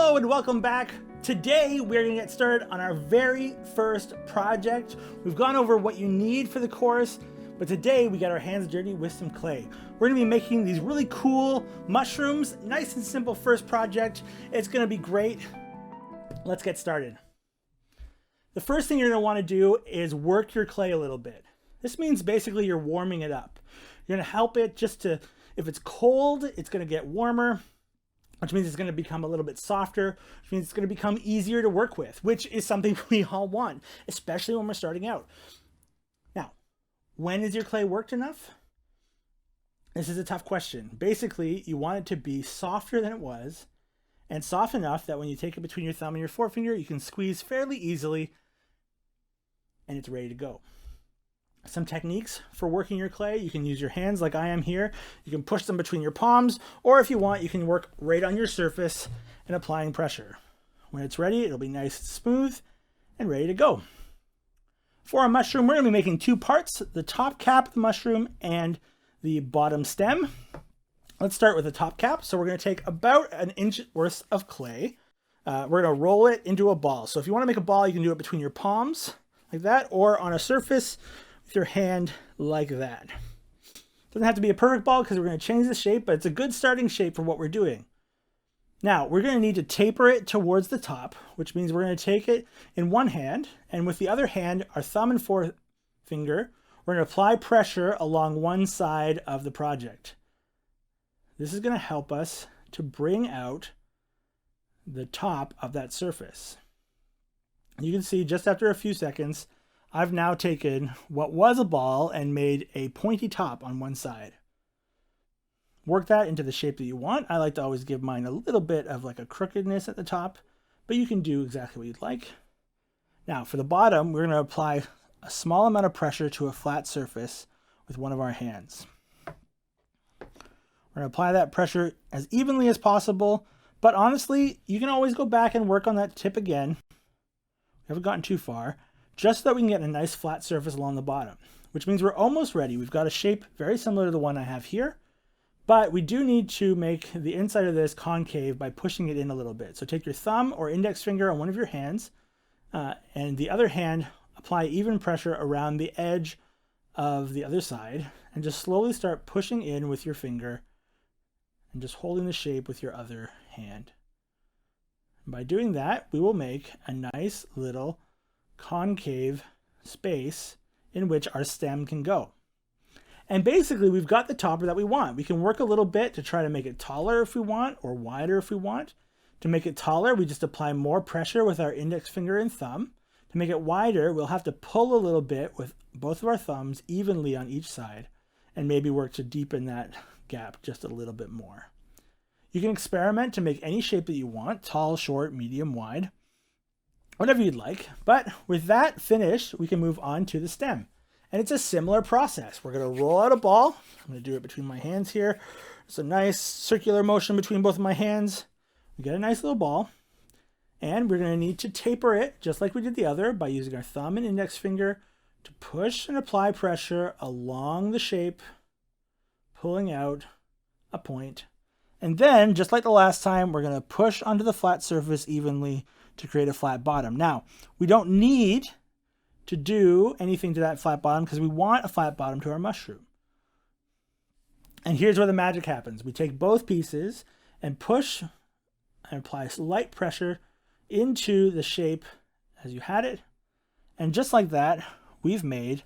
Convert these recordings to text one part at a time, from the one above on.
Hello and welcome back. Today we're going to get started on our very first project. We've gone over what you need for the course, but today we got our hands dirty with some clay. We're going to be making these really cool mushrooms. Nice and simple first project. It's going to be great. Let's get started. The first thing you're going to want to do is work your clay a little bit. This means basically you're warming it up. You're going to help it just to, if it's cold, it's going to get warmer, which means it's going to become a little bit softer, which means it's going to become easier to work with, which is something we all want, especially when we're starting out. Now, when is your clay worked enough? This is a tough question. Basically, you want it to be softer than it was, and soft enough that when you take it between your thumb and your forefinger, you can squeeze fairly easily, and it's ready to go. Some techniques for working your clay: you can use your hands like I am here. You can push them between your palms, or if you want, you can work right on your surface and applying pressure. When it's ready, it'll be nice and smooth and ready to go. For our mushroom, we're going to be making two parts: the top cap of the mushroom and the bottom stem. Let's start with the top cap. So we're going to take about an inch worth of clay. We're going to roll it into a ball. So if you want to make a ball, you can do it between your palms like that, or on a surface your hand like that. Doesn't have to be a perfect ball because we're going to change the shape, but it's a good starting shape for what we're doing. Now we're going to need to taper it towards the top, which means we're going to take it in one hand, and with the other hand, our thumb and forefinger, we're going to apply pressure along one side of the project. This is going to help us to bring out the top of that surface. You can see just after a few seconds, I've now taken what was a ball and made a pointy top on one side. Work that into the shape that you want. I like to always give mine a little bit of like a crookedness at the top, but you can do exactly what you'd like. Now for the bottom, we're going to apply a small amount of pressure to a flat surface with one of our hands. We're going to apply that pressure as evenly as possible, but honestly, you can always go back and work on that tip again. We haven't gotten too far, just so that we can get a nice flat surface along the bottom, which means we're almost ready. We've got a shape very similar to the one I have here, but we do need to make the inside of this concave by pushing it in a little bit. So take your thumb or index finger on one of your hands, and the other hand, apply even pressure around the edge of the other side, and just slowly start pushing in with your finger and just holding the shape with your other hand. And by doing that, we will make a nice little concave space in which our stem can go. And basically we've got the topper that we want. We can work a little bit to try to make it taller if we want, or wider if we want. To make it taller, we just apply more pressure with our index finger and thumb. To make it wider, we'll have to pull a little bit with both of our thumbs evenly on each side, and maybe work to deepen that gap just a little bit more. You can experiment to make any shape that you want: tall, short, medium, wide, whatever you'd like. But with that finished, we can move on to the stem. And it's a similar process. We're going to roll out a ball. I'm going to do it between my hands here. It's a nice circular motion between both of my hands. We get a nice little ball. And we're going to need to taper it, just like we did the other, by using our thumb and index finger to push and apply pressure along the shape, pulling out a point. And then, just like the last time, we're going to push onto the flat surface evenly to create a flat bottom. Now, we don't need to do anything to that flat bottom because we want a flat bottom to our mushroom. And here's where the magic happens. We take both pieces and push and apply light pressure into the shape as you had it. And just like that, we've made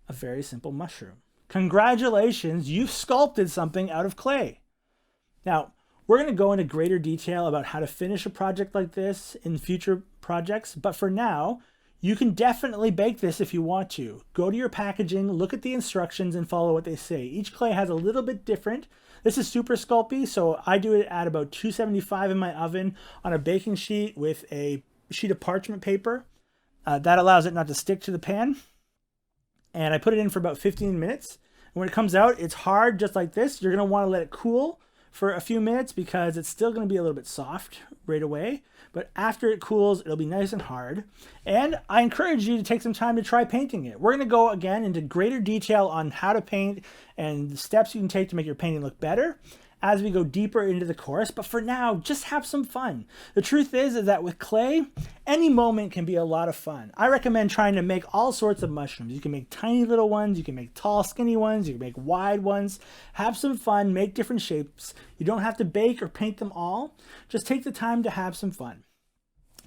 a very simple mushroom. Congratulations, you've sculpted something out of clay. Now, we're going to go into greater detail about how to finish a project like this in future projects, but for now, you can definitely bake this if you want to. Go to your packaging, look at the instructions, and follow what they say. Each clay has a little bit different. This is Super Sculpey, so I do it at about 275 in my oven on a baking sheet with a sheet of parchment paper. That allows it not to stick to the pan. And I put it in for about 15 minutes. And when it comes out, it's hard just like this. You're going to want to let it cool for a few minutes because it's still going to be a little bit soft right away, but after it cools, it'll be nice and hard. And I encourage you to take some time to try painting it. We're going to go again into greater detail on how to paint and the steps you can take to make your painting look better as we go deeper into the course, but for now, just have some fun. The truth is that with clay, any moment can be a lot of fun. I recommend trying to make all sorts of mushrooms. You can make tiny little ones, you can make tall, skinny ones, you can make wide ones. Have some fun, make different shapes. You don't have to bake or paint them all. Just take the time to have some fun.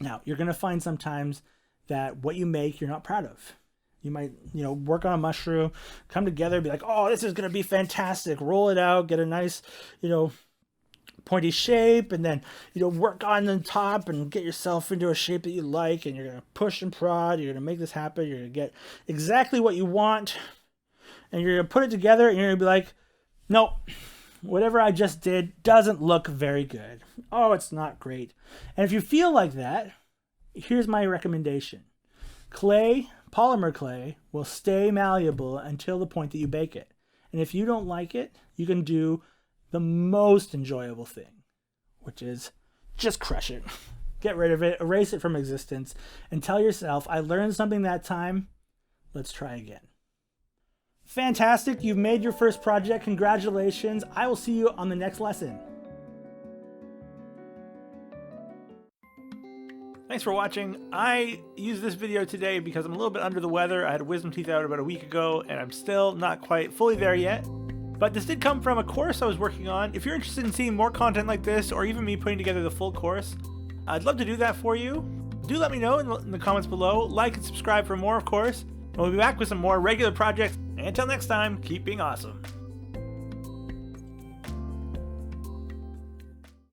Now, you're gonna find sometimes that what you make, you're not proud of. You might, work on a mushroom, come together, be like, oh, this is going to be fantastic. Roll it out, get a nice, pointy shape, and then, work on the top and get yourself into a shape that you like, and you're going to push and prod. You're going to make this happen. You're going to get exactly what you want, and you're going to put it together, and you're going to be like, no, whatever I just did doesn't look very good. Oh, it's not great. And if you feel like that, here's my recommendation. Polymer clay will stay malleable until the point that you bake it. And if you don't like it, you can do the most enjoyable thing, which is just crush it. Get rid of it, erase it from existence, and tell yourself, I learned something that time, let's try again. Fantastic, you've made your first project. Congratulations. I will see you on the next lesson. Thanks for watching. I used this video today because I'm a little bit under the weather. I had wisdom teeth out about a week ago, and I'm still not quite fully there yet. But this did come from a course I was working on. If you're interested in seeing more content like this, or even me putting together the full course, I'd love to do that for you. Do let me know in the comments below. Like and subscribe for more, of course. And we'll be back with some more regular projects. Until next time, keep being awesome.